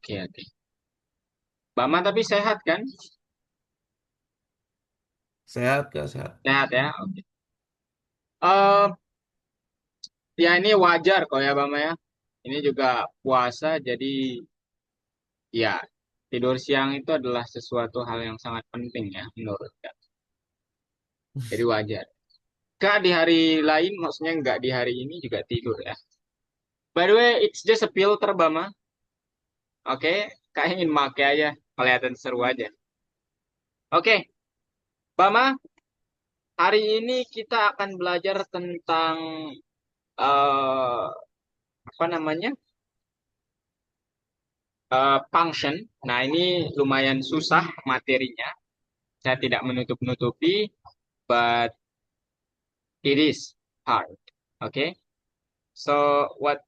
Oke, oke. Bama tapi sehat kan? Sehat Kak, sehat. Sehat ya. Oke. Eh, ya ini wajar kok ya Bama ya. Ini juga puasa, jadi ya tidur siang itu adalah sesuatu hal yang sangat penting ya menurut Kak. Jadi wajar. Kak di hari lain, maksudnya nggak di hari ini juga tidur ya. By the way, it's just a filter Bama. Oke, Kak ingin make aja, kelihatan seru aja. Oke, Bama, hari ini kita akan belajar tentang eh apa namanya? Function. Nah, ini lumayan susah materinya. Saya tidak menutup-nutupi, but it is hard. Okay? So, what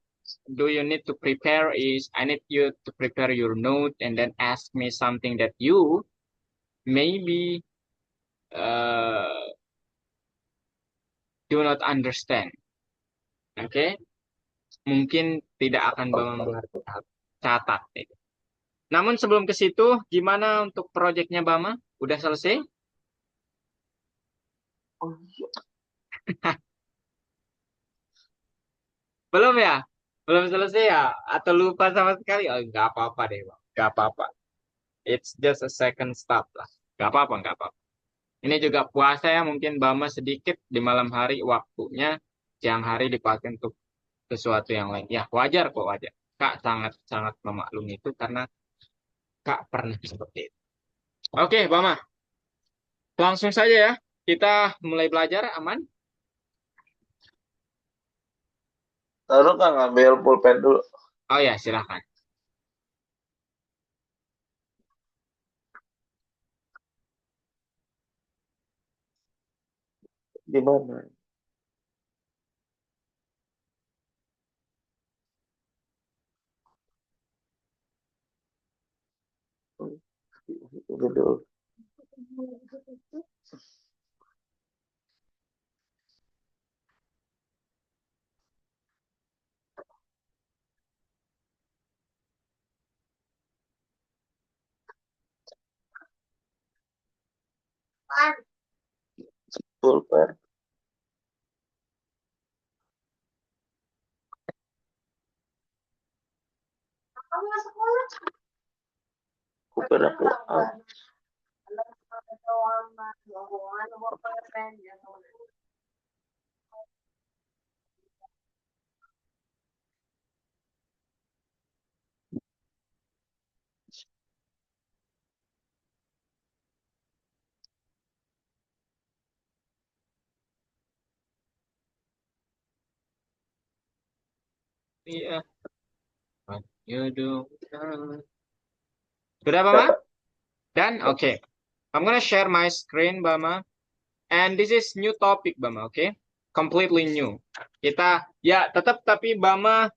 do you need to prepare is I need you to prepare your note and then ask me something that you maybe uh, do not understand. Okay? Mungkin tidak akan Bama mengerti. Catat. Namun sebelum ke situ, gimana untuk proyeknya Bama? Udah selesai? Oh iya. Belum ya? Belum selesai ya? Atau lupa sama sekali? Oh, nggak apa-apa deh, Bang. Nggak apa-apa. It's just a second stop lah. Nggak apa-apa, nggak apa-apa. Ini juga puasa ya, mungkin Bama sedikit di malam hari waktunya, siang hari dipakai untuk sesuatu yang lain. Ya, wajar kok, wajar. Kak sangat-sangat memaklumi itu karena Kak pernah seperti itu. Oke, Bama. Langsung saja ya. Kita mulai belajar, aman? Taruh nggak ngambil pulpen dulu. Oh ya, silahkan. Di mana? Ini dulu. Pulpen. Pulpen aku. Ah, Iya. What you do. Sudah, Bama? dapat. Dan oke. I'm gonna share my screen, Bama. And this is new topic, Bama, oke? Completely new. Kita, ya tetap tapi Bama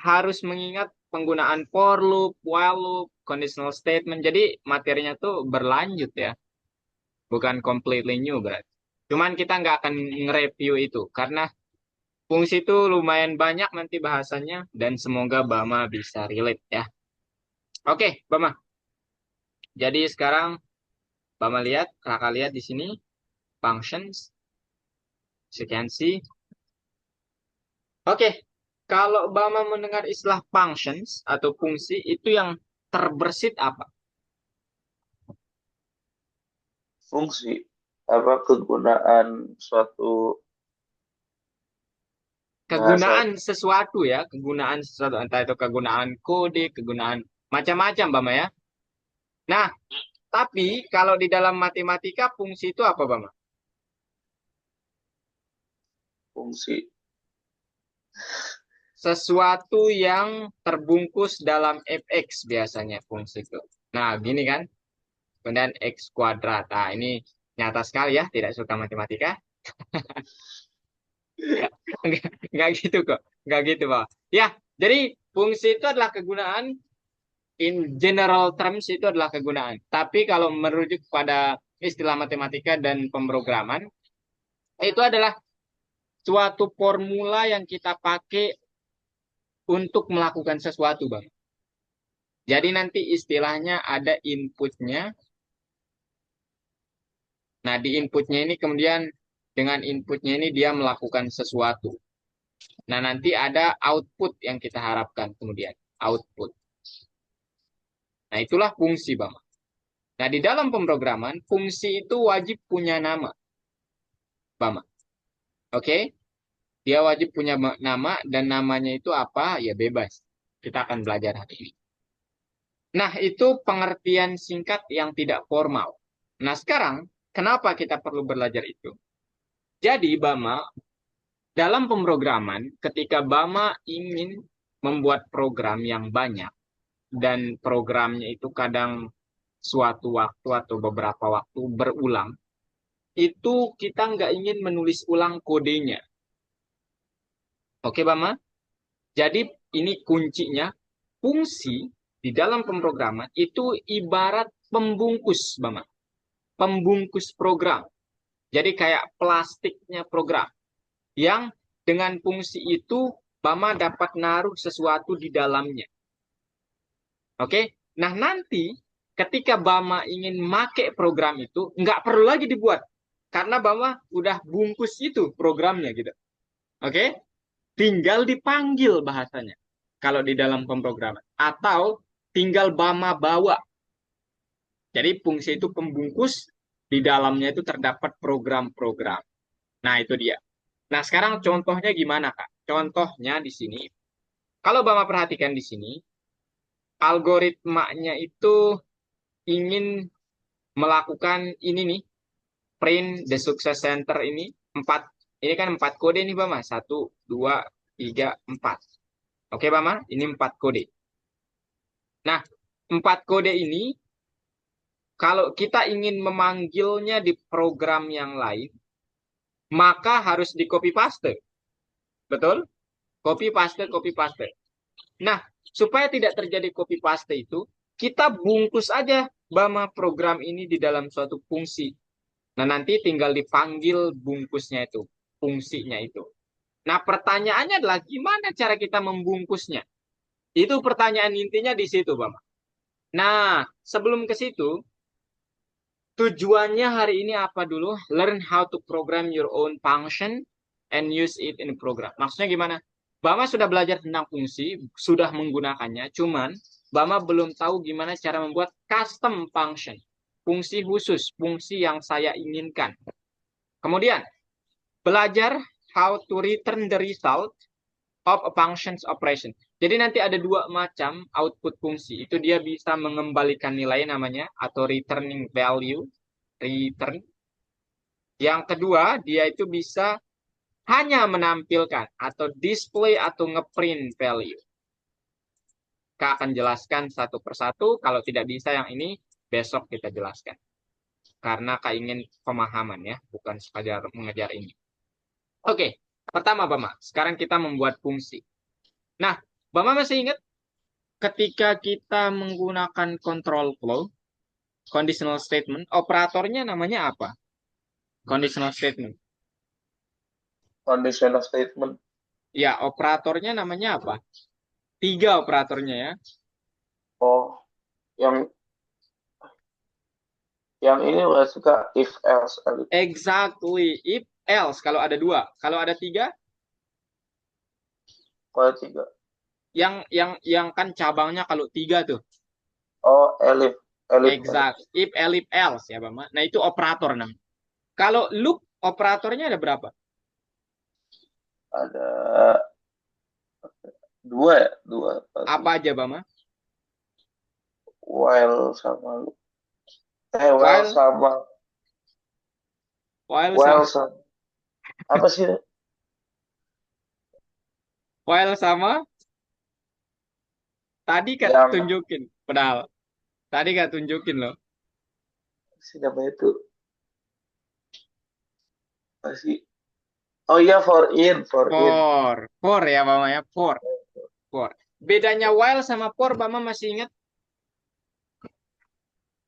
harus mengingat penggunaan for loop, while loop, conditional statement. Jadi materinya tuh berlanjut ya, bukan completely new berarti. Cuman kita nggak akan nge-review itu, karena fungsi itu lumayan banyak nanti bahasannya, dan semoga Bama bisa relate ya. Oke, Bama. Jadi sekarang Bama lihat, kakak lihat di sini, functions, sequency. Oke, kalau Bama mendengar istilah functions atau fungsi, itu yang terbersit apa? Fungsi. Apa kegunaan suatu bahasa. Kegunaan sesuatu ya, kegunaan sesuatu, entah itu kegunaan kode, kegunaan macam-macam, Bama ya. Nah, tapi kalau di dalam matematika, fungsi itu apa, Bama? Fungsi. Sesuatu yang terbungkus dalam fx biasanya fungsi itu. Nah, gini kan, kemudian x kuadrat. Nah, ini nyata sekali ya, tidak suka matematika. Nggak gitu kok. Nggak gitu, Pak. Ya, jadi fungsi itu adalah kegunaan, in general terms itu adalah kegunaan. Tapi kalau merujuk pada istilah matematika dan pemrograman, itu adalah suatu formula yang kita pakai untuk melakukan sesuatu, Bang. Jadi nanti istilahnya ada inputnya. Nah, di inputnya ini kemudian dengan inputnya ini dia melakukan sesuatu. Nah, nanti ada output yang kita harapkan kemudian. Output. Nah, itulah fungsi, Bang. Nah, di dalam pemrograman, fungsi itu wajib punya nama, Bang. Oke? Dia wajib punya nama, dan namanya itu apa? Ya bebas. Kita akan belajar hari ini. Nah, itu pengertian singkat yang tidak formal. Nah, sekarang, kenapa kita perlu belajar itu? Jadi, Bama, dalam pemrograman, ketika Bama ingin membuat program yang banyak, dan programnya itu kadang suatu waktu atau beberapa waktu berulang, itu kita nggak ingin menulis ulang kodenya. Oke, Bama? Jadi, ini kuncinya, fungsi di dalam pemrograman itu ibarat pembungkus, Bama. Pembungkus program. Jadi kayak plastiknya program. Yang dengan fungsi itu, Bama dapat naruh sesuatu di dalamnya. Oke? Nah, nanti ketika Bama ingin make program itu, nggak perlu lagi dibuat. Karena Bama udah bungkus itu programnya gitu. Oke? Tinggal dipanggil bahasanya. Kalau di dalam pemrograman. Atau tinggal Bama bawa. Jadi fungsi itu pembungkus, di dalamnya itu terdapat program-program. Nah, itu dia. Nah, sekarang contohnya gimana, Kak? Contohnya di sini, kalau Bama perhatikan di sini, algoritmanya itu ingin melakukan ini nih, print the success center ini, empat, ini kan 4 kode nih, Bama. 1, 2, 3, 4. Oke, Bama, ini 4 kode. Nah, 4 kode ini, kalau kita ingin memanggilnya di program yang lain, maka harus di copy paste. Betul? Copy paste, copy paste. Nah, supaya tidak terjadi copy paste itu, kita bungkus aja Bama program ini di dalam suatu fungsi. Nah, nanti tinggal dipanggil bungkusnya itu, fungsinya itu. Nah, pertanyaannya adalah gimana cara kita membungkusnya? Itu pertanyaan intinya di situ, Bama. Nah, sebelum ke situ, tujuannya hari ini apa dulu? Learn how to program your own function and use it in program. Maksudnya gimana? Bama sudah belajar tentang fungsi, sudah menggunakannya, cuman Bama belum tahu gimana cara membuat custom function. Fungsi khusus, fungsi yang saya inginkan. Kemudian, belajar how to return the result of a function's operation. Jadi nanti ada 2 macam output fungsi. Itu dia bisa mengembalikan nilai namanya, atau returning value, return. Yang kedua, dia itu bisa hanya menampilkan atau display atau ngeprint value. Kak akan jelaskan satu persatu. Kalau tidak bisa yang ini, besok kita jelaskan. Karena Kak ingin pemahaman ya, bukan sekadar mengejar ini. Oke, pertama Bama, sekarang kita membuat fungsi. Nah, Bama masih ingat ketika kita menggunakan control flow, conditional statement, operatornya namanya apa? Conditional statement. Conditional statement. Ya, operatornya namanya apa? 3 operatornya ya. Oh, yang ini nggak suka if else. Exactly. If else, kalau ada 2. Kalau ada 3, Kalau 3. yang kan cabangnya kalau 3 tuh. Oh, elif. Elif. Exact. If, elif, else ya, Bama. Nah, itu operator namanya. Kalau loop, operatornya ada berapa? Ada 2 ya? 2. Apa aja, Bama? While sama while While, sama while sama, while sama apa sih? while sama, tadi Kak Yang tunjukin. Padahal, tadi Kak tunjukin loh. si namanya itu masih. Oh iya, for in. For ya, Bama ya, for. Bedanya while sama for, Bama masih ingat?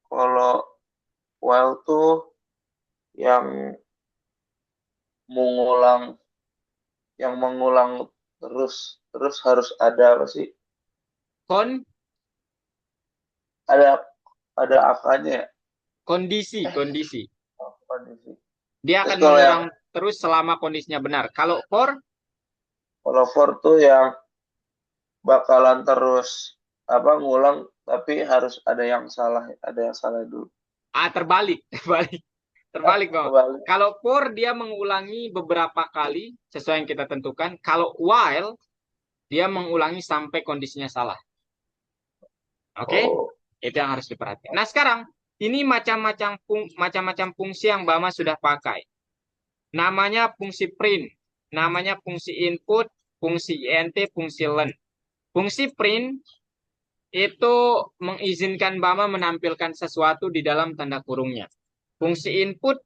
Kalau while tuh yang mengulang terus harus ada apa sih? Con, ada angkanya ya? Kondisi. Oh, kondisi. Dia Terus akan kalau yang mengulang terus selama kondisinya benar. Kalau for, kalau for tuh yang bakalan terus apa ngulang tapi harus ada yang salah dulu. terbalik. Terbalik, Bang. Kembali. Kalau for, dia mengulangi beberapa kali sesuai yang kita tentukan. Kalau while, dia mengulangi sampai kondisinya salah. Oke? Oh, Itu yang harus diperhatikan. Nah, sekarang ini macam-macam fungsi yang Bama sudah pakai. Namanya fungsi print, namanya fungsi input, fungsi int, fungsi len. Fungsi print itu mengizinkan Bama menampilkan sesuatu di dalam tanda kurungnya. Fungsi input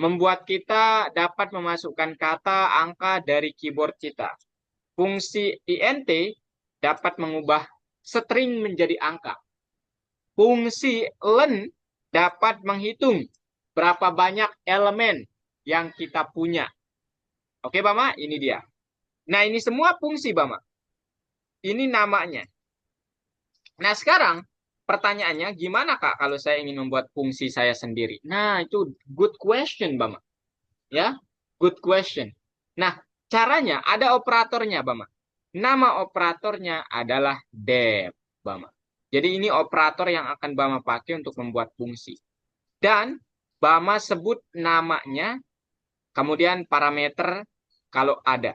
membuat kita dapat memasukkan kata, angka dari keyboard kita. Fungsi int dapat mengubah string menjadi angka. Fungsi len dapat menghitung berapa banyak elemen yang kita punya. Oke, Bama, ini dia. Nah, ini semua fungsi, Bama. Ini namanya. Nah, sekarang pertanyaannya, gimana, Kak, kalau saya ingin membuat fungsi saya sendiri? Nah, itu good question, Bama. Ya, good question. Nah, caranya ada operatornya, Bama. Nama operatornya adalah def, Bama. Jadi ini operator yang akan Bama pakai untuk membuat fungsi. Dan Bama sebut namanya, kemudian parameter kalau ada.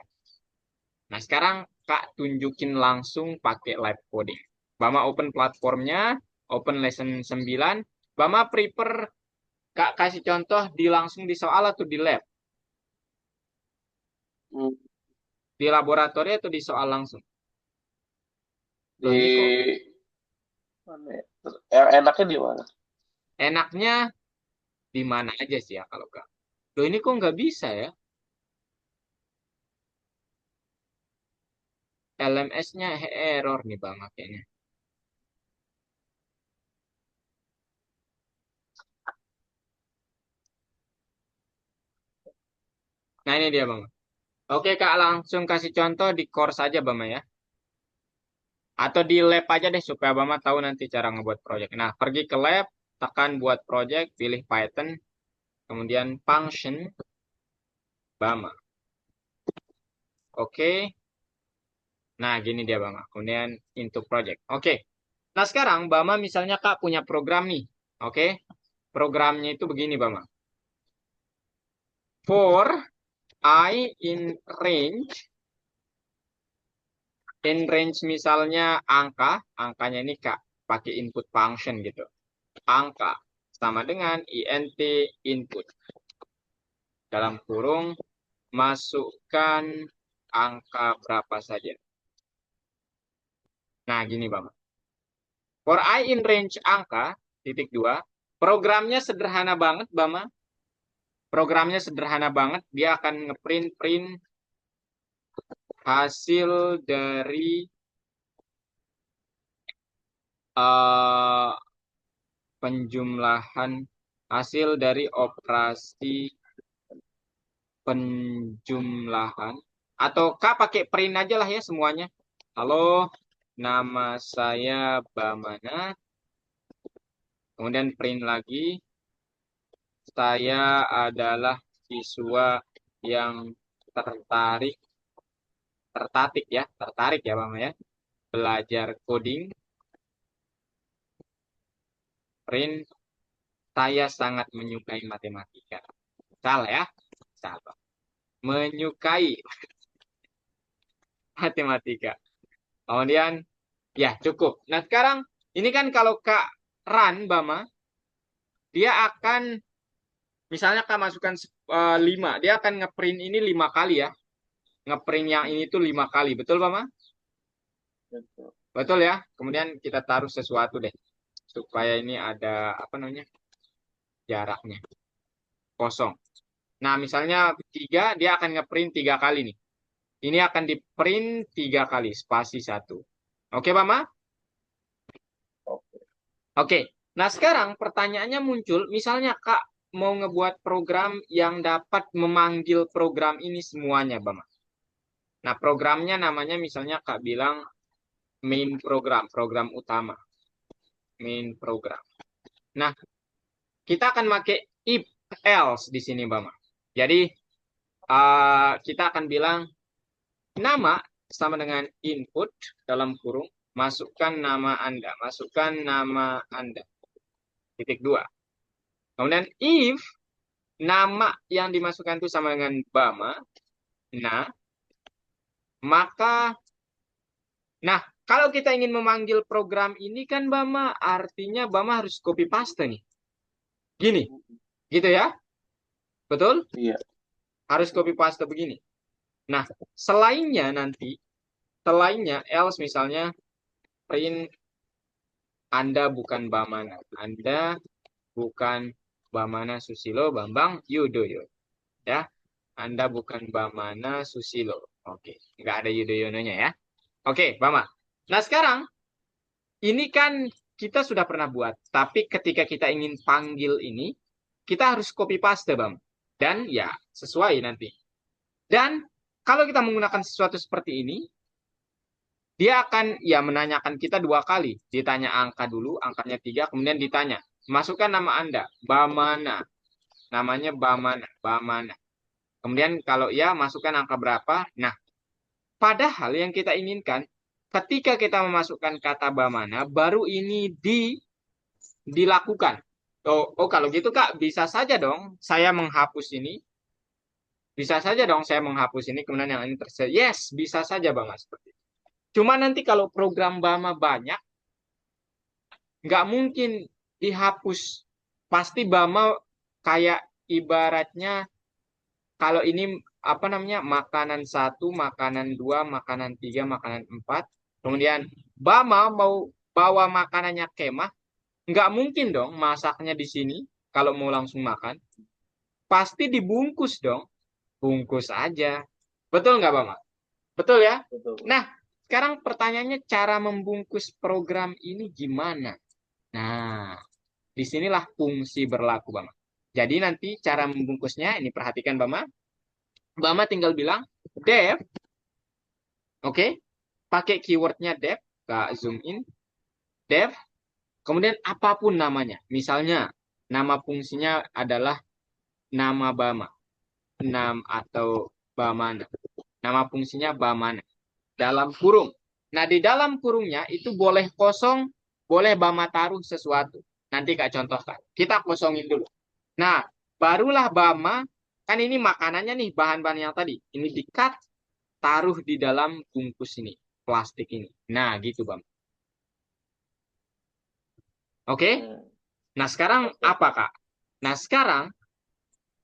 Nah, sekarang Kak tunjukin langsung pakai live coding. Bama open platformnya, open lesson 9. Bama prepare, Kak kasih contoh langsung di soal atau di lab? hmm, Di laboratorium atau di soal langsung? Loh, ini kok di mana ya? Terus yang enaknya di mana? enaknya di mana aja sih ya kalau Kak? Loh, ini kok nggak bisa ya? LMS-nya error nih Bang kayaknya. Nah, ini dia Bang. Oke Kak, langsung kasih contoh di course saja Bang ya. Atau di lab aja deh supaya Bama tahu nanti cara ngebuat project. Nah, pergi ke lab, tekan buat project, pilih Python, kemudian function Bama. Oke. Nah, gini dia Bama. Kemudian into project. Oke. Nah, sekarang Bama misalnya Kak punya program nih. Oke. Programnya itu begini Bama. For I in range misalnya angkanya ini Kak pakai input function gitu. Angka sama dengan int input. Dalam kurung masukkan angka berapa saja. Nah, gini Bang. For I in range angka, titik 2, programnya sederhana banget, Bama. Programnya sederhana banget, dia akan print hasil dari uh, penjumlahan, hasil dari operasi penjumlahan. Atau Kak pakai print aja lah ya semuanya. Halo, nama saya Bamana. Kemudian print lagi. Saya adalah siswa yang tertarik, tertarik ya, Mama ya, belajar coding. Print, saya sangat menyukai matematika. Salah ya, salah. Menyukai matematika. Kemudian, ya cukup. Nah sekarang, ini kan kalau Kak run, Bama, dia akan, misalnya Kak masukkan 5, dia akan ngeprint ini 5 kali ya. Ngeprint yang ini tuh 5 kali, betul Bama? Gitu. Betul ya. Kemudian kita taruh sesuatu deh supaya ini ada apa namanya jaraknya kosong. Nah misalnya 3 dia akan ngeprint 3 kali nih. Ini akan di-print 3 kali spasi 1. Oke Mama? Oke. Oke. Nah sekarang pertanyaannya muncul. Misalnya Kak mau ngebuat program yang dapat memanggil program ini semuanya Mama. Nah programnya namanya misalnya Kak bilang main program utama. main program. Nah, kita akan pakai if else di sini, Bama. Jadi, kita akan bilang nama sama dengan input dalam kurung, masukkan nama Anda, masukkan nama Anda. Titik 2. Kemudian if nama yang dimasukkan itu sama dengan Bama, nah, maka, nah, kalau kita ingin memanggil program ini kan Bama, artinya Bama harus copy paste nih. Gini, gitu ya? Betul? Iya. Harus copy paste begini. Nah, selainnya nanti, selainnya else misalnya print Anda bukan Bamana. Anda bukan Bamana Susilo Bambang Yudhoyono. Ya, Anda bukan Bamana Susilo. Oke, nggak ada Yudhoyononya ya. Oke, Bama. Nah, sekarang ini kan kita sudah pernah buat, tapi ketika kita ingin panggil ini, kita harus copy paste, Bam. Dan ya, sesuai nanti. Dan kalau kita menggunakan sesuatu seperti ini, dia akan ya menanyakan kita 2 kali. Ditanya angka dulu, angkanya 3, kemudian ditanya, masukkan nama Anda, Bamana. Namanya Bamana, Bamana. Kemudian kalau ya, masukkan angka berapa. Nah, padahal yang kita inginkan, ketika kita memasukkan kata Bamana, baru ini dilakukan. Kalau gitu Kak, bisa saja dong saya menghapus ini. Bisa saja dong saya menghapus ini, kemudian yang ini tersedia. Yes, bisa saja Bang, seperti itu. Cuma nanti kalau program Bama banyak, nggak mungkin dihapus. Pasti Bama kayak ibaratnya kalau ini apa namanya makanan 1, makanan 2, makanan 3, makanan 4. Kemudian Bama mau bawa makanannya kemah, nggak mungkin dong masaknya di sini kalau mau langsung makan. Pasti dibungkus dong, bungkus aja. Betul nggak Bama? Betul ya? Betul. Nah, sekarang pertanyaannya cara membungkus program ini gimana? Nah, disinilah fungsi berlaku, Bama. Jadi nanti cara membungkusnya, ini perhatikan, Bama. Bama tinggal bilang, def, oke, pakai keywordnya def, Kak zoom in, def, kemudian apapun namanya. Misalnya, nama fungsinya adalah nama Bama, atau Bamana. Nama fungsinya Bamana. Dalam kurung. Nah, di dalam kurungnya itu boleh kosong, boleh Bama taruh sesuatu. Nanti Kak contohkan. Kita kosongin dulu. Nah, barulah Bama, kan ini makanannya nih, bahan-bahan yang tadi. Ini di-cut, taruh di dalam bungkus ini, plastik ini. Nah, gitu Bama. Oke? Hmm. Nah, sekarang Oke. apa Kak? Nah, sekarang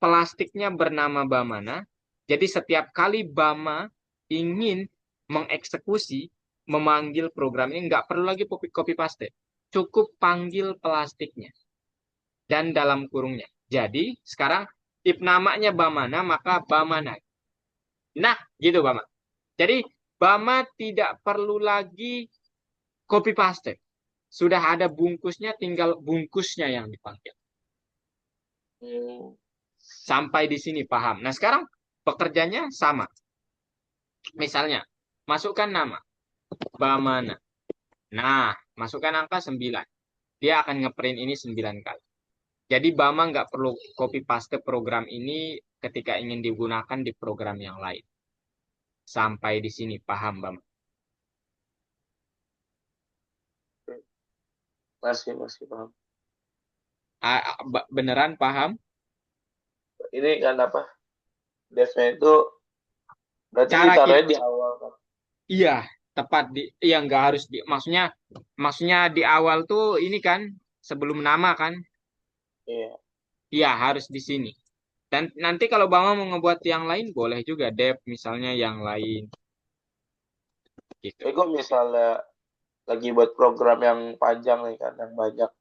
plastiknya bernama Bamana. Jadi setiap kali Bama ingin mengeksekusi, memanggil program ini, nggak perlu lagi copy paste. Cukup panggil plastiknya dan dalam kurungnya. Jadi sekarang if namanya Bamana, maka Bamana. Nah, gitu Bama. Jadi Bama tidak perlu lagi copy paste. Sudah ada bungkusnya, tinggal bungkusnya yang dipanggil. Hmm. Sampai di sini paham. Nah, sekarang pekerjanya sama. Misalnya, masukkan nama Bamana. Nah, masukkan angka 9. Dia akan ngeprint ini 9 kali. Jadi Bama nggak perlu copy paste program ini ketika ingin digunakan di program yang lain. Sampai di sini paham Bama? Masih paham. Beneran paham? Ini kan apa? Devnya itu berarti Cara kita, ditaruhnya di awal kan? iya, tepat di, iya nggak harus di, maksudnya di awal tuh ini kan sebelum nama kan, Iya. iya harus di sini. Dan nanti kalau Bama mau ngebuat yang lain boleh juga Dev misalnya yang lain gitu. Tapi kok misalnya lagi buat program yang panjang nih kan, yang banyak.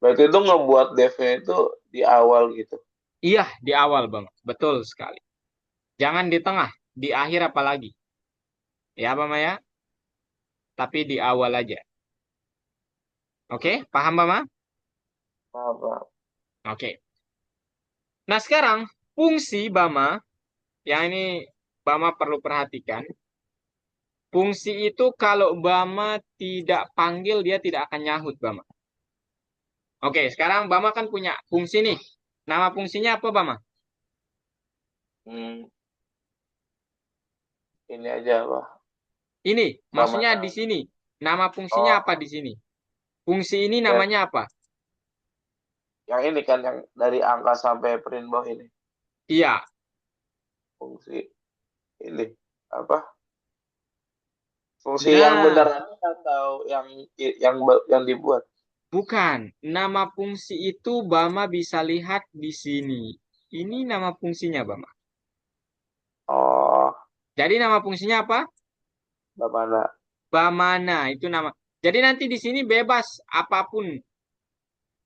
Berarti itu ngebuat devnya itu di awal gitu. Iya di awal Bang, betul sekali. Jangan di tengah, di akhir apalagi. Ya Bama ya, tapi di awal aja. Oke, paham Bama? Apa? Oke. Nah sekarang fungsi Bama yang ini Bama perlu perhatikan. Fungsi itu kalau Bama tidak panggil, dia tidak akan nyahut, Bama. Oke, sekarang Bama kan punya fungsi nih. Nama fungsinya apa, Bama? Hmm, ini aja Pak. Ini, maksudnya Bamana. di sini. Nama fungsinya apa Oh, di sini? Fungsi ini dan namanya apa? yang ini kan yang dari angka sampai print bawah ini. Iya. Fungsi ini apa? Fungsi yang Nah, beneran atau yang dibuat? bukan. Nama fungsi itu Bama bisa lihat di sini. Ini nama fungsinya, Bama. Oh, Jadi nama fungsinya apa? Bamana. Bamana itu nama. Jadi nanti di sini bebas apapun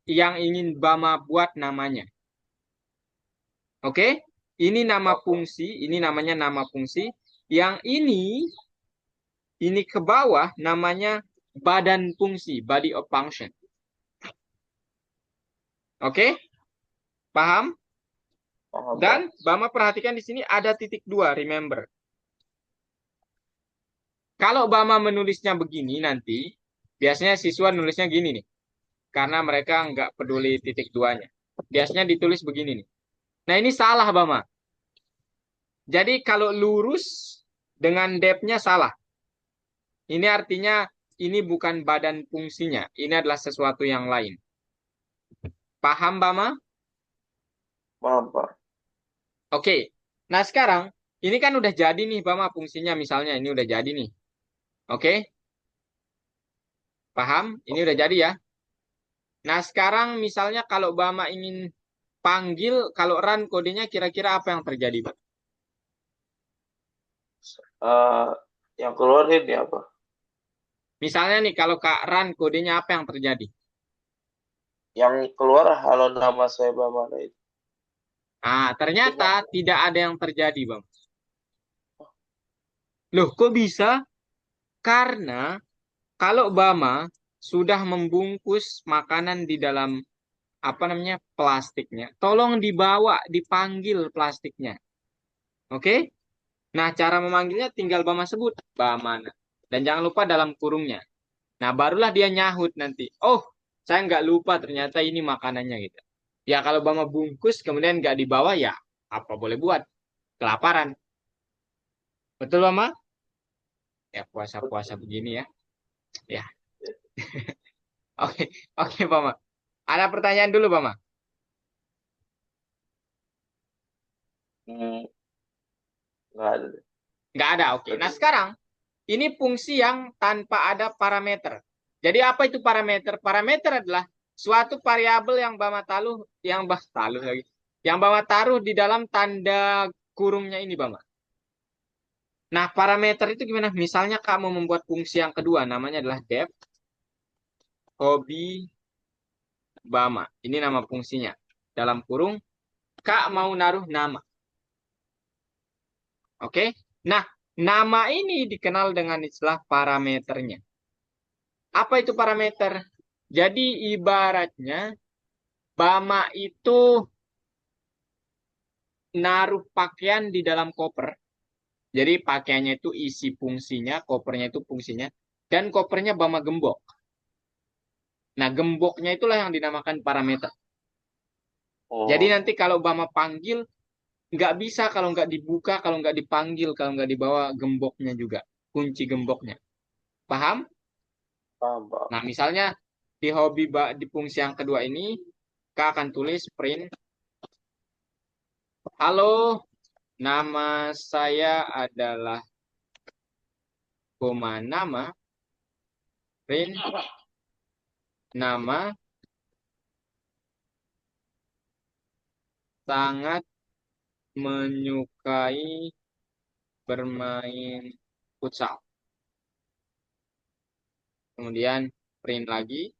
yang ingin Bama buat namanya. Oke? Ini nama Oke. fungsi, ini namanya nama fungsi. Yang ini ke bawah namanya badan fungsi, body of function. Oke? Paham? Paham, Dan Pak. Bama perhatikan di sini ada titik dua, remember. Kalau Bama menulisnya begini nanti, biasanya siswa nulisnya gini nih. Karena mereka nggak peduli titik duanya. Biasanya ditulis begini nih. Nah ini salah Bama. Jadi kalau lurus dengan depth-nya salah. Ini artinya ini bukan badan fungsinya. Ini adalah sesuatu yang lain. Paham Bama? Paham, Pak. Oke. Nah sekarang ini kan udah jadi nih Bama fungsinya misalnya ini udah jadi nih. Oke? Paham? Ini udah Oke. jadi ya. Nah sekarang misalnya kalau Bama ingin panggil, kalau run kodenya kira-kira apa yang terjadi, Pak? Eh, yang keluar ini apa? Misalnya nih kalau Kak run kodenya apa yang terjadi? Yang keluar halo nama saya Bamana itu. Ah, ternyata Cuma, tidak ada yang terjadi, Bang. Loh, kok bisa? Karena kalau Bama sudah membungkus makanan di dalam apa namanya plastiknya, tolong dibawa, dipanggil plastiknya. Oke? Nah, cara memanggilnya tinggal Bama sebut Bamana. Dan jangan lupa dalam kurungnya. Nah, barulah dia nyahut nanti. Oh, saya nggak lupa ternyata ini makanannya gitu. Ya, kalau Bama bungkus kemudian nggak dibawa ya apa boleh buat? Kelaparan. Betul, Bama? Ya, puasa-puasa begini ya. Ya, oke, oke, Bama. Ada pertanyaan dulu, Bama? hmm, nggak ada deh. Nggak ada, oke. Nah, Berarti sekarang ini fungsi yang tanpa ada parameter. Jadi apa itu parameter? Parameter adalah suatu variabel yang Bama taruh, taruh lagi, yang Bama taruh di dalam tanda kurungnya ini, Bama. Nah, parameter itu gimana? Misalnya kamu membuat fungsi yang kedua, namanya adalah def hobi Bama. Ini nama fungsinya. Dalam kurung, Kak mau naruh nama. Oke? Nah, nama ini dikenal dengan istilah parameternya. Apa itu parameter? Jadi ibaratnya Bama itu naruh pakaian di dalam koper. Jadi pakaiannya itu isi fungsinya, kopernya itu fungsinya, dan kopernya Bama gembok. Nah, gemboknya itulah yang dinamakan parameter. Jadi oh, nanti kalau Bama panggil, nggak bisa kalau nggak dibuka, kalau nggak dipanggil, kalau nggak dibawa gemboknya juga, kunci gemboknya. Paham? paham, Pak. Nah, misalnya di hobi di fungsi yang kedua ini, Kak akan tulis print, halo, nama saya adalah koma nama, print nama sangat menyukai bermain futsal. Kemudian print lagi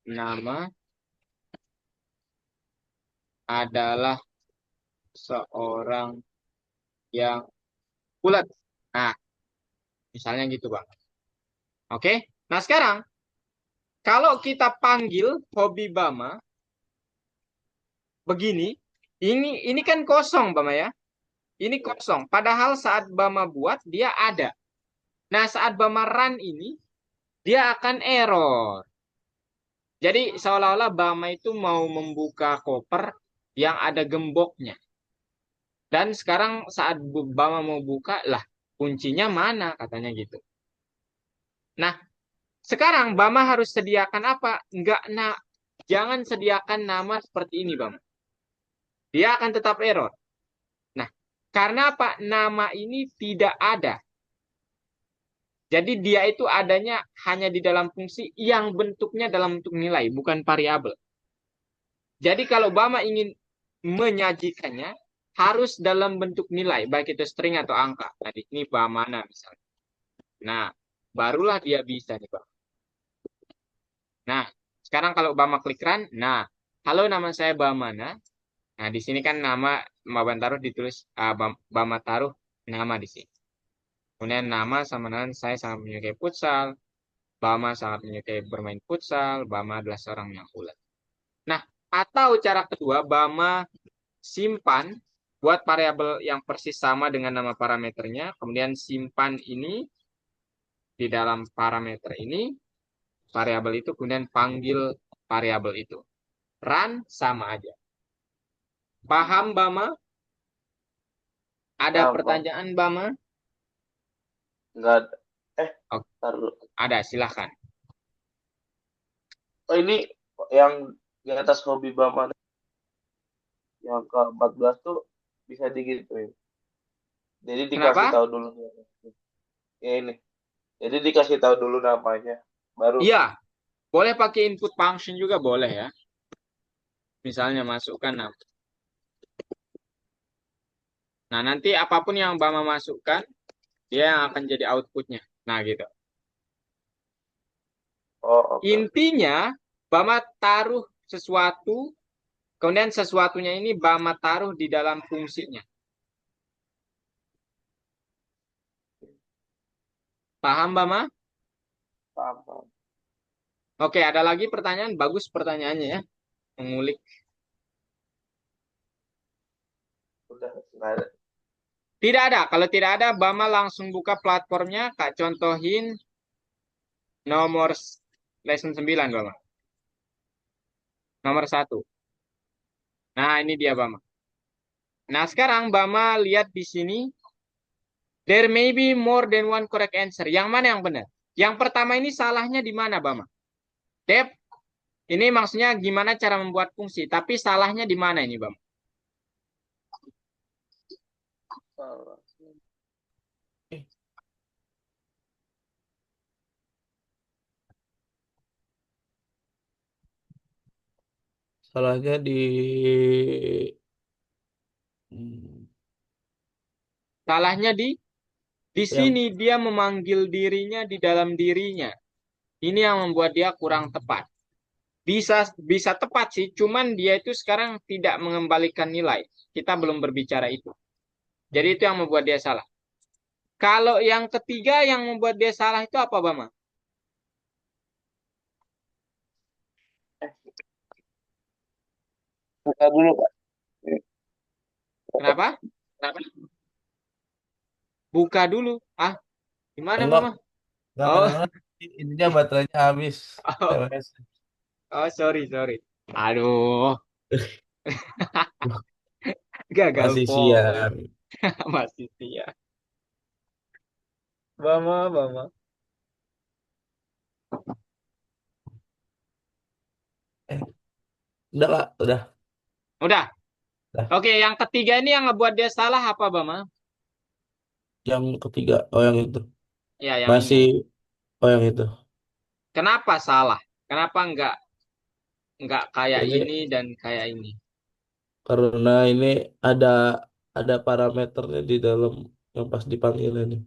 nama adalah seorang yang bulat. Nah, misalnya gitu, Bang. Oke. Nah, sekarang kalau kita panggil hobi Bama begini, ini kan kosong, Bama ya. Ini Iya. kosong. Padahal saat Bama buat, dia ada. Nah, saat Bama run ini, dia akan error. Jadi, seolah-olah Bama itu mau membuka koper yang ada gemboknya. Dan sekarang saat Bama mau buka, lah, kuncinya mana? Katanya gitu. Nah, sekarang Bama harus sediakan apa? Enggak, nah, jangan sediakan nama seperti ini, Bama. Dia akan tetap error. Nah, karena apa? Nama ini tidak ada. Jadi dia itu adanya hanya di dalam fungsi yang bentuknya dalam bentuk nilai, bukan variabel. Jadi kalau Bama ingin menyajikannya, harus dalam bentuk nilai, baik itu string atau angka. Nah, di sini Bamana misalnya. Nah, barulah dia bisa nih, Bang. Nah, sekarang kalau Bama klik run, nah, halo nama saya Bamana. Nah, di sini kan nama Bama taruh ditulis Bama taruh nama di sini. Kemudian nama sama dengan saya sangat menyukai futsal. Bama sangat menyukai bermain futsal. Bama adalah seorang yang ulet. Nah, atau cara kedua, Bama simpan buat variabel yang persis sama dengan nama parameternya. Kemudian simpan ini di dalam parameter ini, variabel itu, kemudian panggil variabel itu. Run sama aja. Paham, Bama? Ada Apa? pertanyaan, Bama? Nggak ada. Eh, Oke, taruh. ada, silahkan. Oh, ini yang di atas hobi Bama yang ke-14 tuh bisa digituin. Jadi dikasih Kenapa? tahu dulu. Ya ini. Jadi dikasih tahu dulu namanya. Baru. Iya, boleh pakai input function juga boleh ya. Misalnya masukkan nama. Nah, nanti apapun yang Bama masukkan, dia yang akan jadi outputnya. Nah, gitu. Oh, oke, oke. Intinya, Bama taruh sesuatu, kemudian sesuatunya ini Bama taruh di dalam fungsinya. Paham, Bama? Paham, paham. Oke, ada lagi pertanyaan? Bagus pertanyaannya ya. Mengulik. Udah, nggak ada. Tidak ada. Kalau tidak ada, Bama langsung buka platformnya. Kak contohin nomor lesson 9, Bama. Nomor satu. Nah, ini dia, Bama. Nah, sekarang Bama lihat di sini. There may be more than one correct answer. Yang mana yang benar? Yang pertama ini salahnya di mana, Bama? Dep, ini maksudnya gimana cara membuat fungsi. Tapi salahnya di mana ini, Bama? Salah. Salahnya hmm, Salahnya di yang sini dia memanggil dirinya di dalam dirinya. Ini yang membuat dia kurang tepat. Bisa bisa tepat sih, cuman dia itu sekarang tidak mengembalikan nilai. Kita belum berbicara itu. Jadi itu yang membuat dia salah. Kalau yang ketiga yang membuat dia salah itu apa, Bama? Buka dulu, Pak. Kenapa? Kenapa? Buka dulu. Ah, gimana, enggak Bama? enggak Oh, kedengeran. Intinya baterainya habis. oh, TWS. oh, sorry, sorry. Aduh, gagal Masih voice. siang. Masih sia. Bama, Bama. Eh, udah Kak, udah. Udah. Udah. Oke, yang ketiga ini yang ngebuat dia salah apa, Bama? Yang ketiga, oh yang itu. Ya, yang ini. Masih, oh yang itu. Kenapa salah? Kenapa nggak kayak Ini ini dan kayak ini? karena ini ada ada parameternya di dalam yang pas dipanggil ini.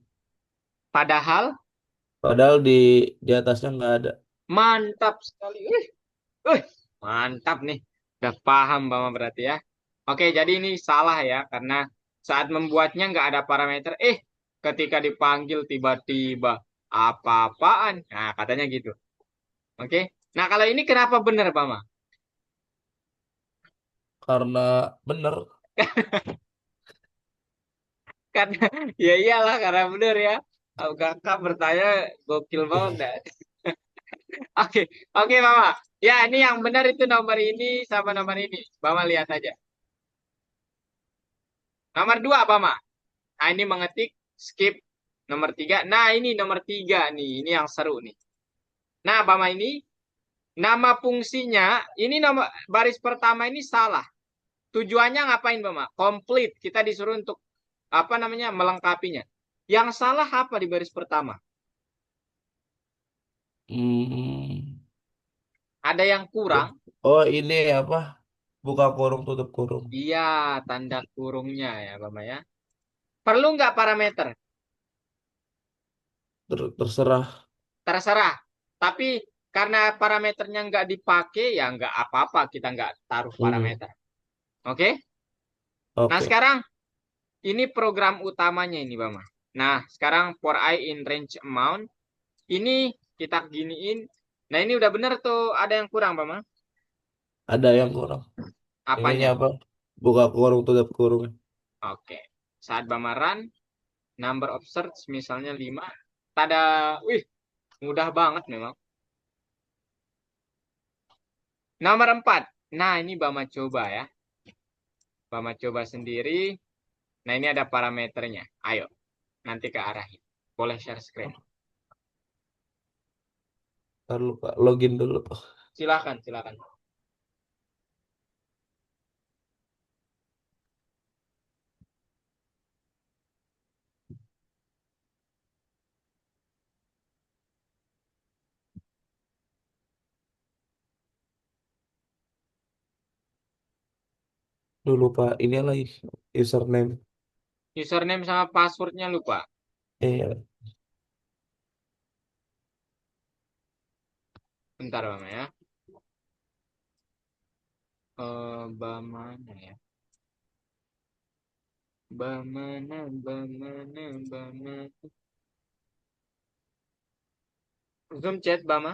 Padahal Padahal di atasnya nggak ada. mantap sekali. Uh, mantap nih. Udah paham Bama berarti ya. Oke, jadi ini salah ya karena saat membuatnya nggak ada parameter. Ketika dipanggil tiba-tiba apa-apaan. Nah, katanya gitu. Oke. Nah, kalau ini kenapa benar, Bama? Karena bener Karena ya iyalah karena bener ya. Kalau kakak bertanya gokil banget dah. Oke, oke Mama. Ya ini yang benar itu nomor ini sama nomor ini. Mama lihat aja. Nomor dua Mama. Nah ini mengetik skip nomor tiga. Nah ini nomor tiga nih. Ini yang seru nih. Nah Mama ini nama fungsinya ini nomor baris pertama ini salah. Tujuannya ngapain Mama? Komplit. Kita disuruh untuk apa namanya melengkapinya. Yang salah apa di baris pertama? Hmm. Ada yang kurang. Oh ini apa? Buka kurung tutup kurung. Iya, tanda kurungnya ya, Bapak ya. Perlu nggak parameter? Terserah. Terserah. Tapi karena parameternya nggak dipakai, ya nggak apa-apa. Kita nggak taruh Hmm. parameter. Oke? Nah, Oke. sekarang ini program utamanya ini, Bapak. Nah, sekarang for I in range amount. Ini kita giniin. Nah, ini udah bener tuh. Ada yang kurang, Bapak. Ada yang kurang. Ininya Apanya? apa? Buka kurung tutup kurung. Oke. Saat Bapak run, number of search misalnya 5. Tada, wih, mudah banget memang. Nomor 4. Nah, ini Bama coba ya. Bama coba sendiri. Nah, ini ada parameternya. Ayo, nanti ke arahin. Boleh share screen. Ntar lupa login dulu. Silakan, silakan. Dulu Pak, ini lagi username. Username sama passwordnya lupa. Iya, Bentar, Bama ya. Bamana ya. Bamana, Bamana, Bamana. Zoom chat, Bama.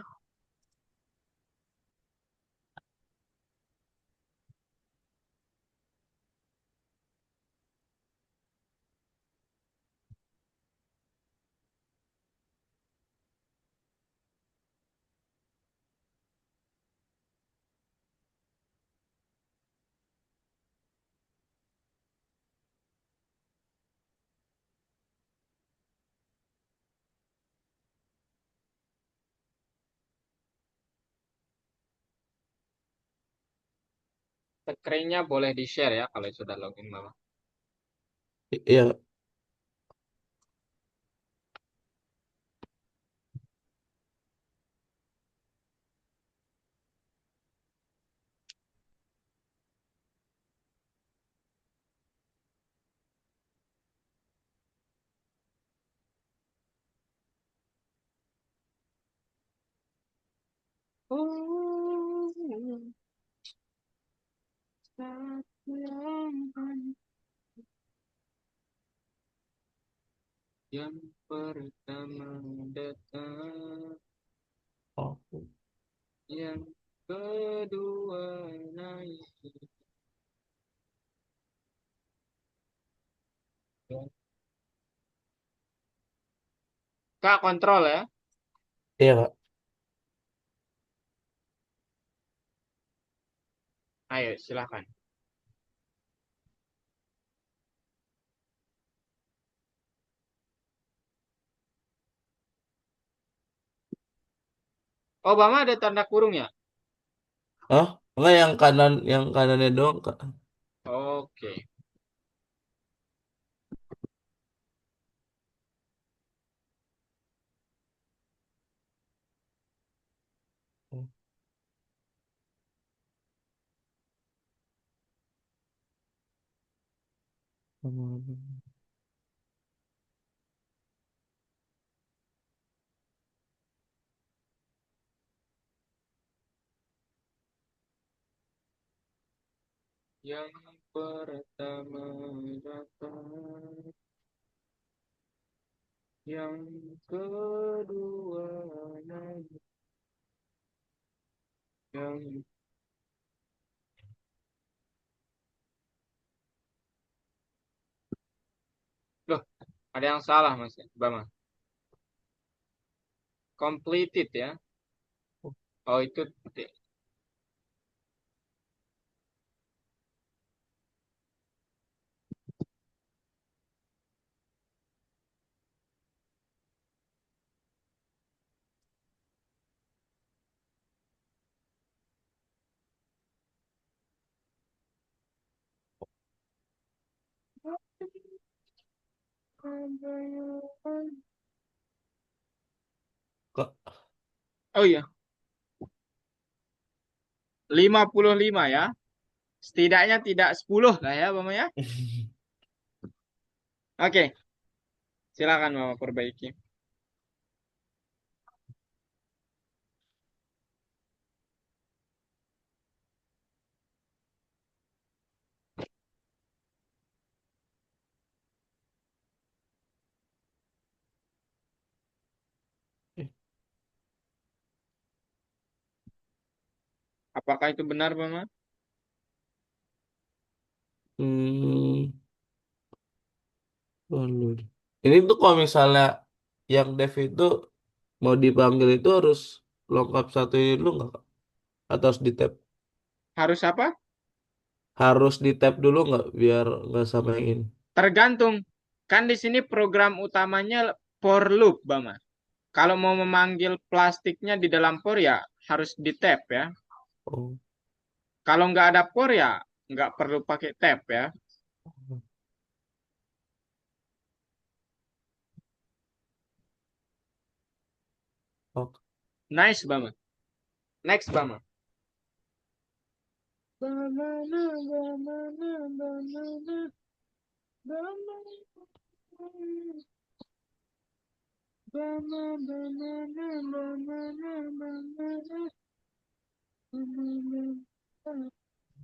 Screen-nya boleh di-share ya kalau sudah login, Bama. iya. Oh, yang pertama datang, Oh, yang kedua naik. Kak, kontrol ya. iya Kak. Ayo, silahkan. Obama ada tanda kurung ya? Hah? Enggak yang kanannya doang Kak. Oke. Yang pertama datang, yang kedua naik, yang... Loh, Ada yang salah Mas Bama. Completed ya. Oh itu Kok oh iya 55 ya. Setidaknya tidak 10 lah ya Bama ya. Oke, silakan Bama perbaiki. Apakah itu benar Bama? hmm, lalu. Ini tuh kalau misalnya yang dev itu mau dipanggil itu harus lengkap satu ini dulu nggak, Kak? Atau harus di tab? Harus apa? Harus di tab dulu nggak biar nggak sama yang ini? Tergantung. Kan di sini program utamanya for loop Bama. Kalau mau memanggil plastiknya di dalam for ya harus di tab ya. Oh, Kalau nggak ada for ya nggak perlu pakai tab ya. oke. Nice Bama. Next Bama. Bamana, bamana, bamana, bamana, bama, bamana, bamana, bamana, bamana.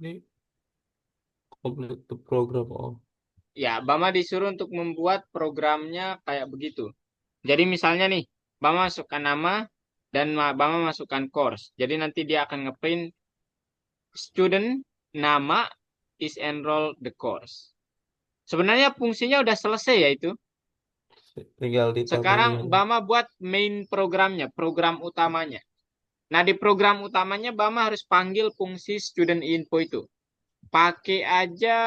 Ini complete the program. Oh, Ya, Bama disuruh untuk membuat programnya kayak begitu. Jadi misalnya nih, Bama masukkan nama dan Bama masukkan course. Jadi nanti dia akan ngeprint student nama is enroll the course. Sebenarnya fungsinya udah selesai ya itu. tinggal ditambahin Sekarang aja. Bama buat main programnya, program utamanya. Nah, di program utamanya Bama harus panggil fungsi student info itu. Pakai aja,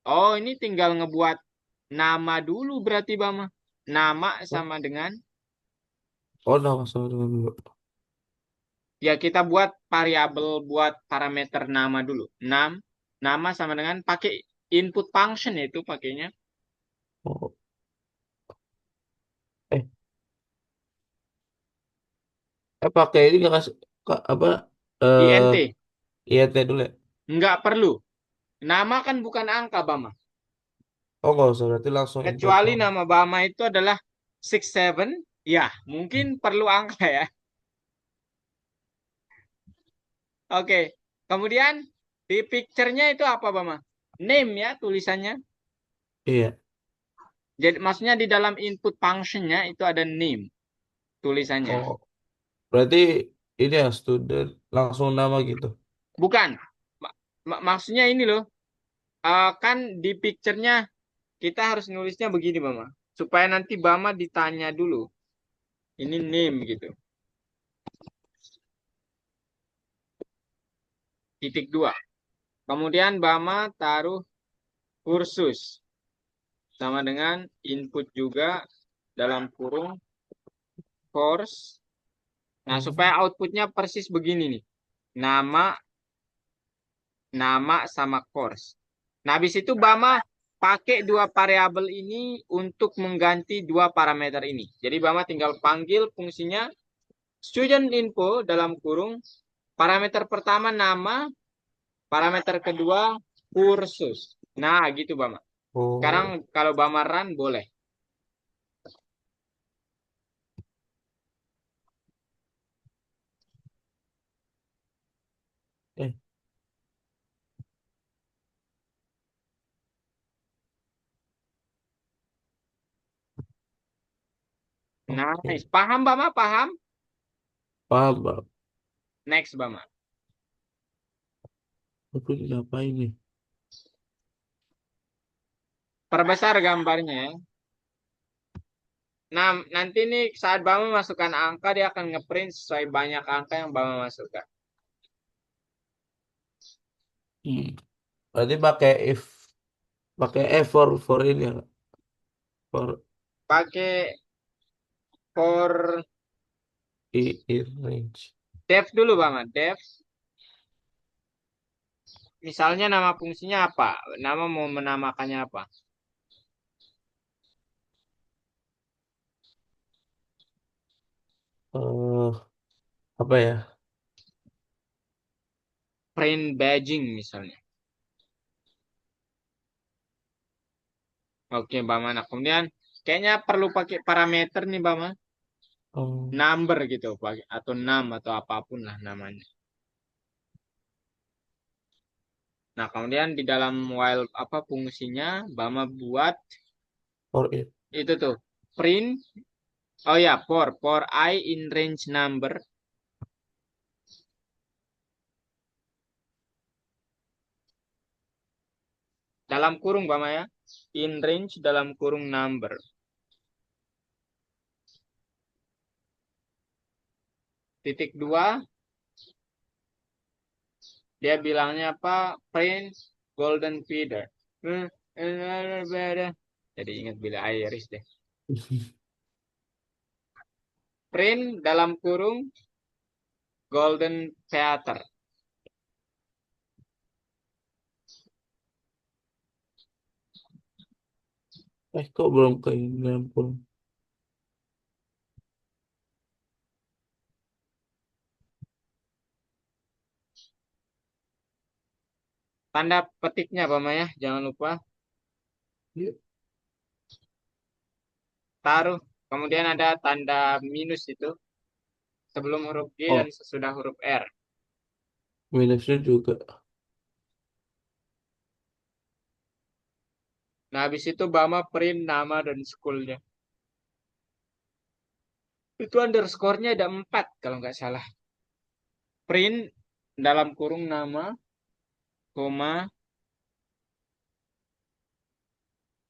oh ini tinggal ngebuat nama dulu berarti Bama. Nama Oh, sama dengan, oh, nama sama dengan dulu. ya kita buat variabel buat parameter nama dulu. Nama sama dengan pakai input function itu pakainya. Oh, eh, pakai ini nggak kasih apa? Eh, INT, INT dulu ya? nggak perlu. Nama kan bukan angka Bama. Oh, nggak usah berarti langsung input Kecuali nama. nama Bama itu adalah 67, ya mungkin perlu angka ya. Oke, kemudian di picture-nya itu apa, Bama? Name ya tulisannya. Iya. Jadi maksudnya di dalam input function-nya itu ada name tulisannya. Oh, berarti ini ya student langsung nama gitu. Bukan. Maksudnya ini loh, kan di picture-nya kita harus nulisnya begini, Bama. Supaya nanti Bama ditanya dulu. Ini name gitu. Titik dua. Kemudian Bama taruh kursus. Sama dengan input juga dalam kurung course. Nah, Oh, supaya outputnya persis begini nih. Nama, nama sama course. Nah, habis itu Bama pakai dua variabel ini untuk mengganti dua parameter ini. Jadi Bama tinggal panggil fungsinya student info dalam kurung. Parameter pertama nama, parameter kedua kursus. Nah, gitu Bama. Sekarang oh, kalau Bama run boleh. eh, Nice. oke. Paham Bama? Paham? Paham, Bang. Next Bama. Aku ini ngapain nih? Perbesar gambarnya ya. Nah, nanti nih saat Bama masukkan angka, dia akan ngeprint sesuai banyak angka yang Bama masukkan. Hmm. Berarti pakai for ini ya, for Pakai for in range. def dulu Bama, def. Misalnya nama fungsinya apa? Nama mau menamakannya apa? eh apa ya? Print badging misalnya. Oke, Bama. Nah, kemudian kayaknya perlu pakai parameter nih, Bama. Oh, Number gitu, atau num atau apapun lah namanya. Nah, kemudian di dalam while apa fungsinya, Bama buat for it. itu tuh print. Oh ya, for I in range number. Dalam kurung, Bama ya. In range dalam kurung number. Titik dua, dia bilangnya apa? Print golden feeder. Jadi ingat Billie Eilish deh. Print dalam kurung golden theater. Kok belum ke ini ampun. Tanda petiknya Bama ya, jangan lupa Iya. taruh. Kemudian ada tanda minus itu sebelum huruf G dan Oh, sesudah huruf R. minusnya juga. Nah, habis itu Bama print nama dan schoolnya. Itu underscore-nya ada 4 kalau nggak salah. Print dalam kurung nama, koma,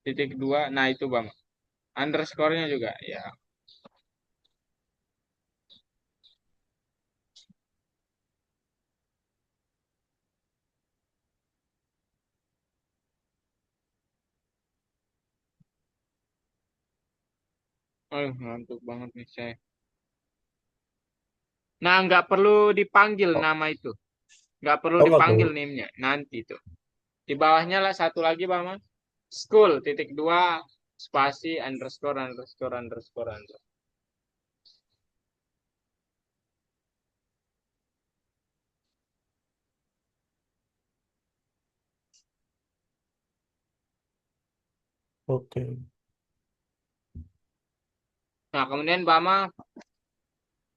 titik dua. Nah, itu Bama. Underscore-nya juga. Ya, ngantuk banget nih saya. Nah, nggak perlu dipanggil Oh, nama itu. Nggak perlu oh nggak perlu. dipanggil name-nya. Nanti itu. Di bawahnya lah satu lagi, Bama. School, titik dua, spasi, underscore, underscore, underscore, underscore. Oke. Nah, kemudian Bama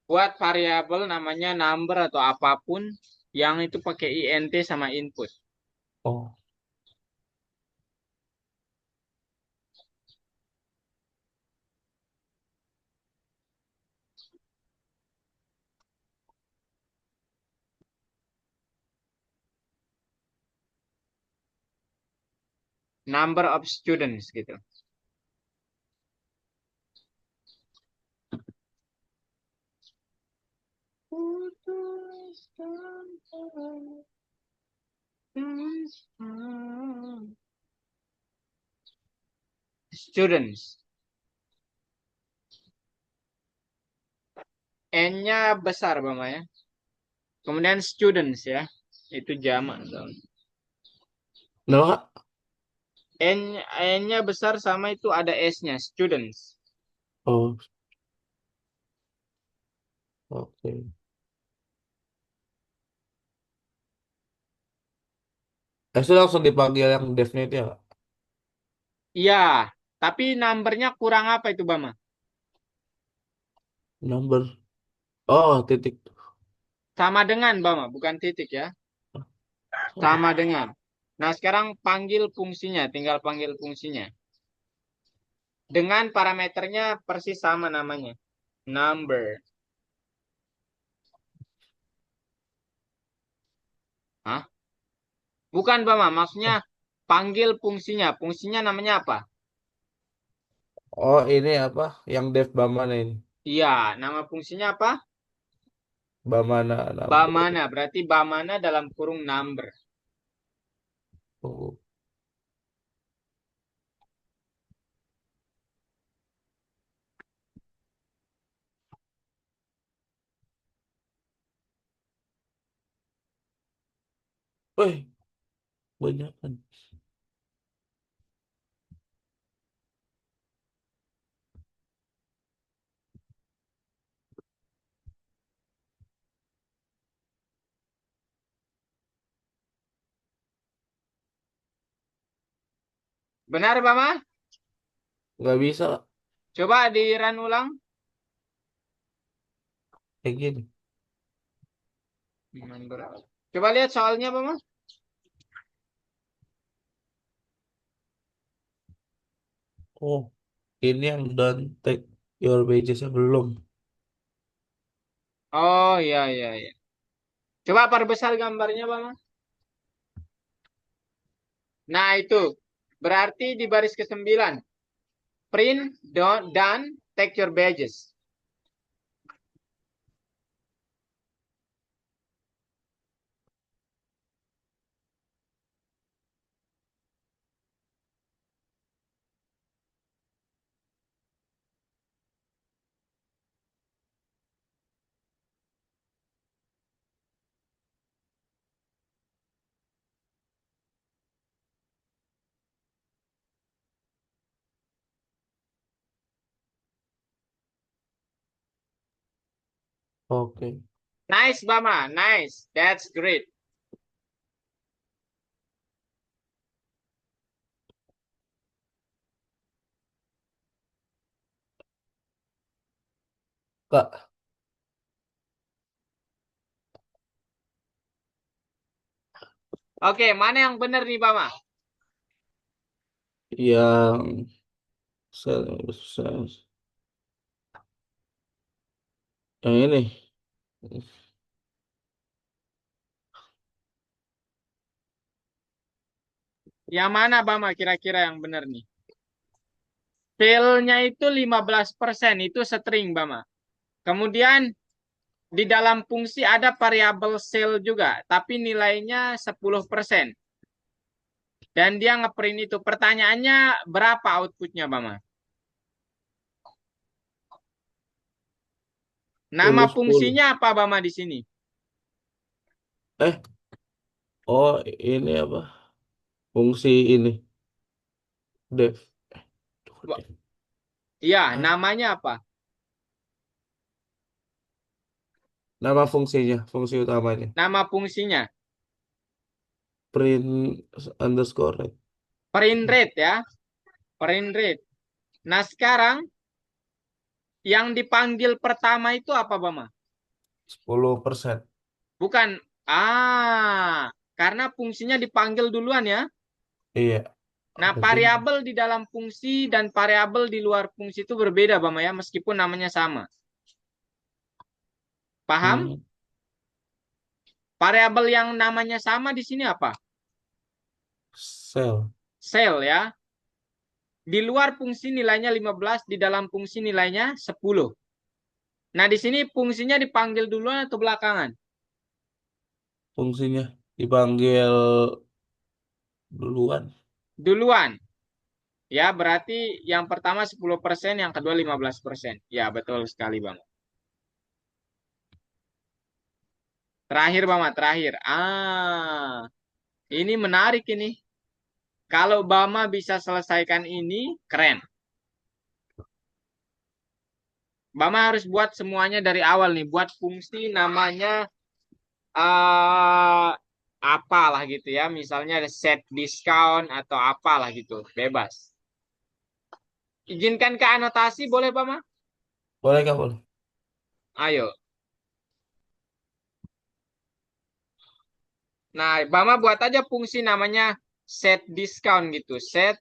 buat variabel namanya number atau apapun yang itu pakai int sama input. Oh, Number of students gitu. Students. N-nya besar, Bama ya. Kemudian students ya. Itu jamak. kenapa? N-nya besar sama itu ada S-nya, students. Oh, oke. Itu langsung dipanggil yang definite ya, Kak? Iya, tapi numbernya kurang apa itu, Bama? Number. Oh, titik. Sama dengan, Bama, bukan titik ya. Oh, Sama dengan. Nah, sekarang panggil fungsinya, tinggal panggil fungsinya. Dengan parameternya persis sama namanya. Number. Hah? Bukan, Bama, maksudnya panggil fungsinya. Fungsinya namanya apa? Oh, ini apa? Yang dev Bamana ini. Iya, nama fungsinya apa? Bamana number. Bamana, berarti Bamana dalam kurung number. Oh. Wih, banyak kan. Benar, Bama? Nggak bisa Coba di run ulang. kayak gini. Number. Coba lihat soalnya, Bama. Oh, ini yang don't take your wages belum. Oh, iya, iya, iya. Coba perbesar gambarnya, Bama. Nah, itu. Berarti di baris ke-9. Print, dan take your badges. Oke. Nice, Bama. Nice. That's great. Kak, Oke, mana yang benar nih, Bama? yang yang ini. Yang mana, Bama, kira-kira yang benar nih? Fail-nya itu 15%. Itu string, Bama. Kemudian di dalam fungsi ada variabel cell juga, tapi nilainya 10%. Dan dia ngeprint itu. Pertanyaannya berapa outputnya, Bama? Nama 10-10. fungsinya apa, Bama, di sini? Eh, oh ini apa? Fungsi ini. Dev. Tuh, Ba- dev. Iya, Ah, namanya apa? nama fungsinya, fungsi utamanya. Nama fungsinya. Print underscore rate. Print rate ya. Print rate. Nah, sekarang yang dipanggil pertama itu apa, Bama? 10%. Bukan. Karena fungsinya dipanggil duluan ya. Iya. Nah, Berarti variabel di dalam fungsi dan variabel di luar fungsi itu berbeda, Bama ya, meskipun namanya sama. Paham? hmm, Variabel yang namanya sama di sini apa? sel. Sel ya. Di luar fungsi nilainya 15, di dalam fungsi nilainya 10. Nah, di sini fungsinya dipanggil duluan atau belakangan? Fungsinya dipanggil duluan. Duluan. Ya, berarti yang pertama 10%, yang kedua 15%. Ya, betul sekali, Bang. Terakhir, Bang, terakhir. Ini menarik ini. Kalau Bama bisa selesaikan ini, keren. Bama harus buat semuanya dari awal nih. Buat fungsi namanya eh apalah gitu ya. Misalnya ada set discount atau apalah gitu. Bebas. Izinkan ke anotasi boleh, Bama? Boleh kak, boleh. Ayo. Nah, Bama buat aja fungsi namanya set discount gitu. Set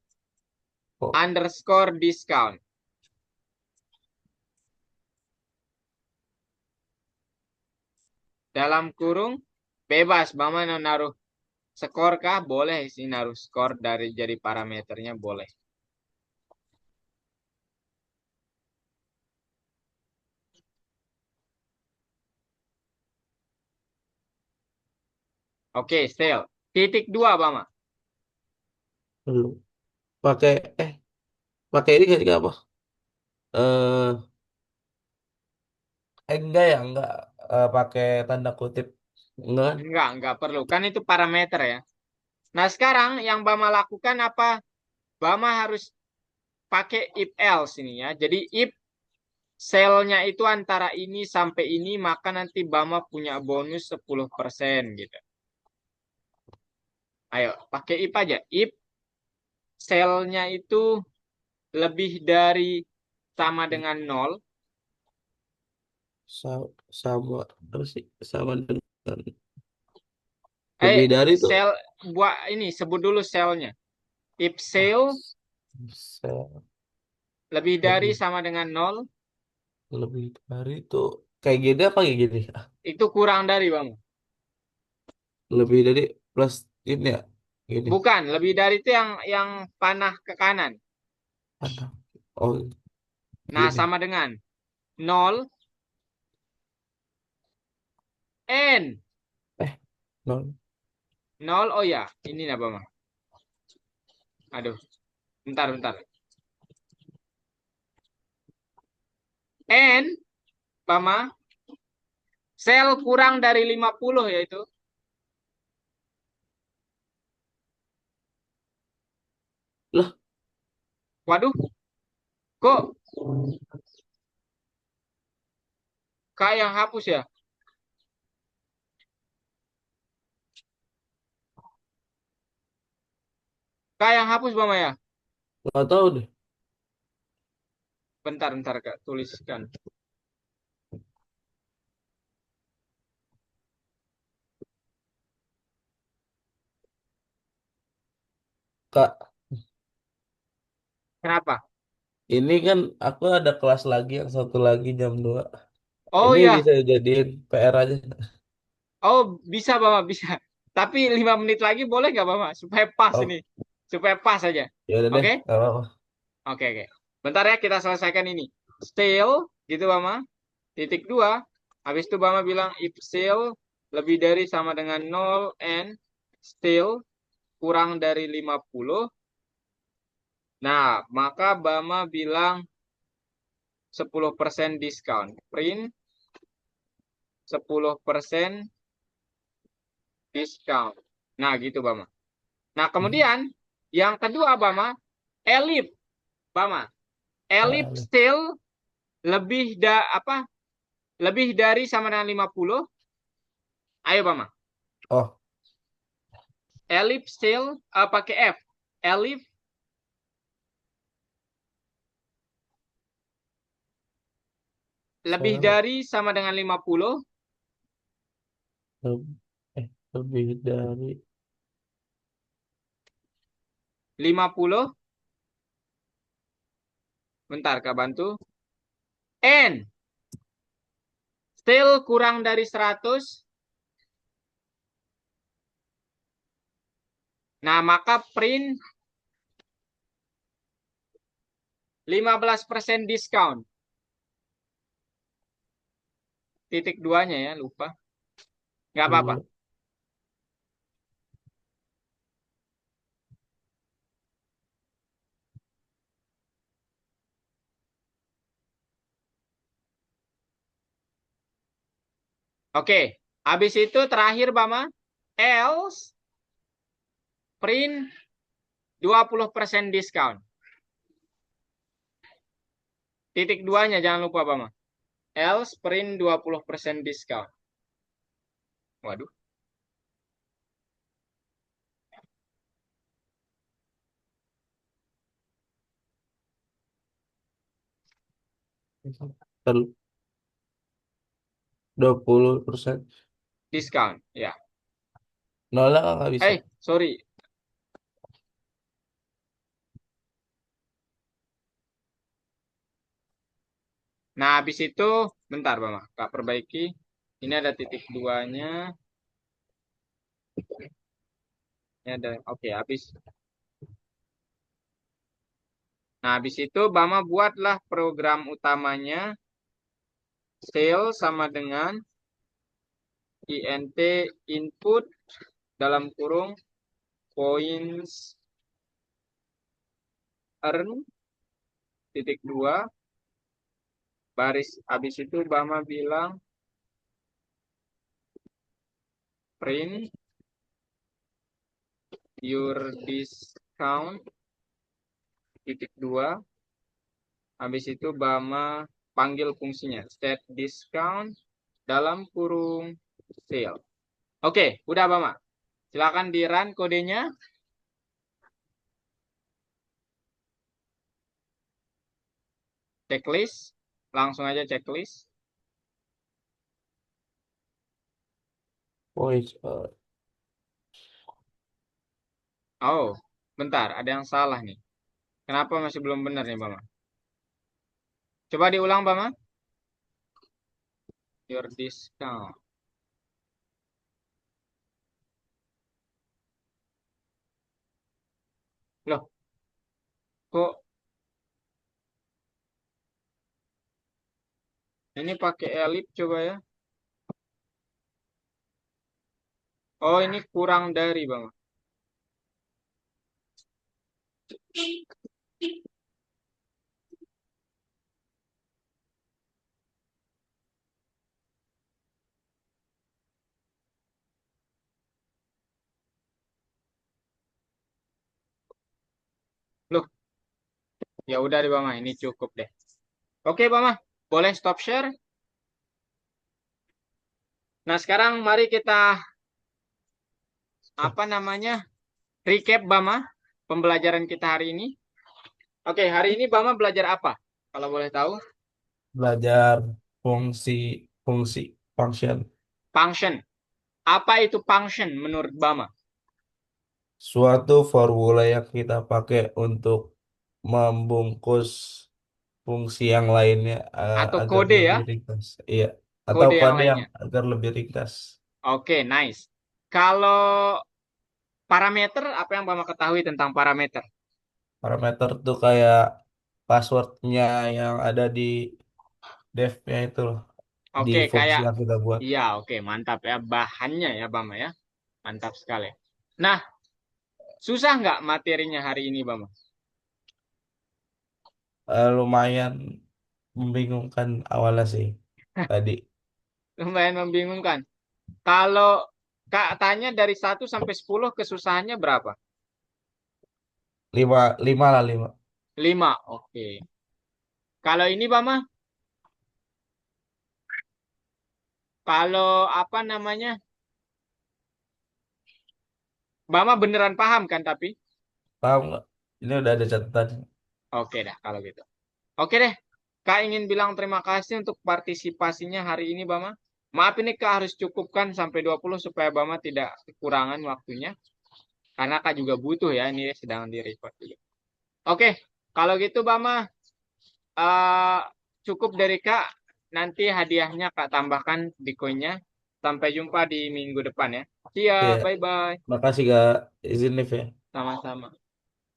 Oh, underscore discount. Dalam kurung bebas. Bama naruh Skor kah? Boleh sih naruh skor dari jadi parameternya boleh. Oke, sale. Titik dua, Bama. Belum. Pakai eh pakai ini nggak sih, apa? Enggak ya, enggak pakai tanda kutip. Enggak kan? Enggak perlu. Kan itu parameter ya. Nah, sekarang yang Bama lakukan apa? Bama harus pakai if else ini ya. Jadi if selnya itu antara ini sampai ini, maka nanti Bama punya bonus 10% gitu. Ayo, pakai if aja. If selnya itu lebih dari sama dengan nol. Sama apa sih? Sama dengan Eh, lebih dari itu. sel buat ini sebut dulu selnya. If Ah, sale sel lebih dari lebih sama dengan nol, lebih dari itu kayak gini apa kayak gini? Ah, itu kurang dari Bang. lebih dari plus ini ya. Gini. Bukan, lebih dari itu yang panah ke kanan. Ada. Oh, Nah, gini. sama dengan nol n. Eh, nol. Nol, oh ya, ini nah Bang. Aduh, bentar. N, Bama, sel kurang dari 50 yaitu. Lah, Waduh, kok Kak yang hapus ya? Kak yang hapus Bama ya? nggak tahu deh. Bentar Kak, tuliskan. Kak, Kenapa? ini kan aku ada kelas lagi yang satu lagi jam 2. Oh Ini ya, bisa jadiin PR aja. oh bisa Bama, bisa. Tapi 5 menit lagi boleh nggak Bama? Supaya pas ini. Oh, Supaya pas aja. ya udah deh, Oke? nggak apa-apa. Oke. Bentar ya, kita selesaikan ini. Still, gitu Bama. Titik dua. Habis itu Bama bilang if still lebih dari sama dengan nol and still kurang dari 50. Nah, maka Bama bilang 10% diskon. Print 10% diskon. Nah, gitu Bama. Nah, kemudian yang kedua Bama, elip Bama. Elip Nah, still lebih apa? Lebih dari sama dengan 50. Ayo Bama. oh, Elip still pakai F. Elip lebih sel dari sama dengan 50. leb- lebih dari 50. Bentar Kak bantu. N still kurang dari 100. Nah, maka print 15% diskon. Titik duanya ya, lupa. Nggak apa-apa. dua. Oke. Habis itu terakhir Bama. Else print 20% diskon. Titik duanya jangan lupa Bama. Else print 20% diskon. Waduh. Ter- 20%. Diskon. Ya. Nolnya nggak bisa. Sorry. Nah, habis itu, bentar Bama. Kak perbaiki. Ini ada titik duanya. Ya, oke, habis. Nah, habis itu Bama buatlah program utamanya. Sale sama dengan int input dalam kurung points earn titik dua baris, habis itu Bama bilang print your discount titik dua, habis itu Bama panggil fungsinya set discount dalam kurung sale. Oke, udah Bama. Silakan di run kodenya. Checklist, langsung aja checklist. Voice, Oh, bentar, ada yang salah nih. Kenapa masih belum benar nih Bama? Coba diulang Bama. Your discount. Loh, kok ini pakai elip coba ya? Oh, ini kurang dari Bang. Loh, ya udah deh Bang, ini cukup deh. Oke Bang, boleh stop share. Nah, sekarang mari kita apa namanya? Recap Bama pembelajaran kita hari ini. Oke, hari ini Bama belajar apa? Kalau boleh tahu? belajar fungsi fungsi function, Function. Apa itu function menurut Bama? suatu formula yang kita pakai untuk membungkus fungsi yang lainnya Atau agar kode ya? lebih ringkas. Iya, atau Kode yang kode yang lainnya. agar lebih ringkas. Oke, nice. Kalau parameter, apa yang Bama ketahui tentang parameter? Parameter tuh kayak passwordnya yang ada di dev-nya itu loh, di Oke, fungsi kayak yang kita buat. iya, oke, mantap ya bahannya ya, Bama ya. Mantap sekali. Nah, susah nggak materinya hari ini, Bama? Lumayan membingungkan awalnya sih tadi. Lumayan membingungkan. Kalau Kak tanya dari 1 sampai 10 kesusahannya berapa? Lima, lima lah lima. 5. Oke. Kalau ini, Bama, kalau apa namanya? Bama beneran paham kan tapi? Paham nggak? Ini udah ada catatan. Oke dah kalau gitu. Oke deh. Kak ingin bilang terima kasih untuk partisipasinya hari ini, Bama. Maaf ini Kak harus cukupkan sampai 20 supaya Bama tidak kekurangan waktunya. Karena Kak juga butuh ya, ini sedang di-record juga. Oke, kalau gitu Bama, eh cukup dari Kak. Nanti hadiahnya Kak tambahkan di koinnya. Sampai jumpa di minggu depan ya. See ya, Iya, bye-bye. makasih gak izin Liv ya. Sama-sama.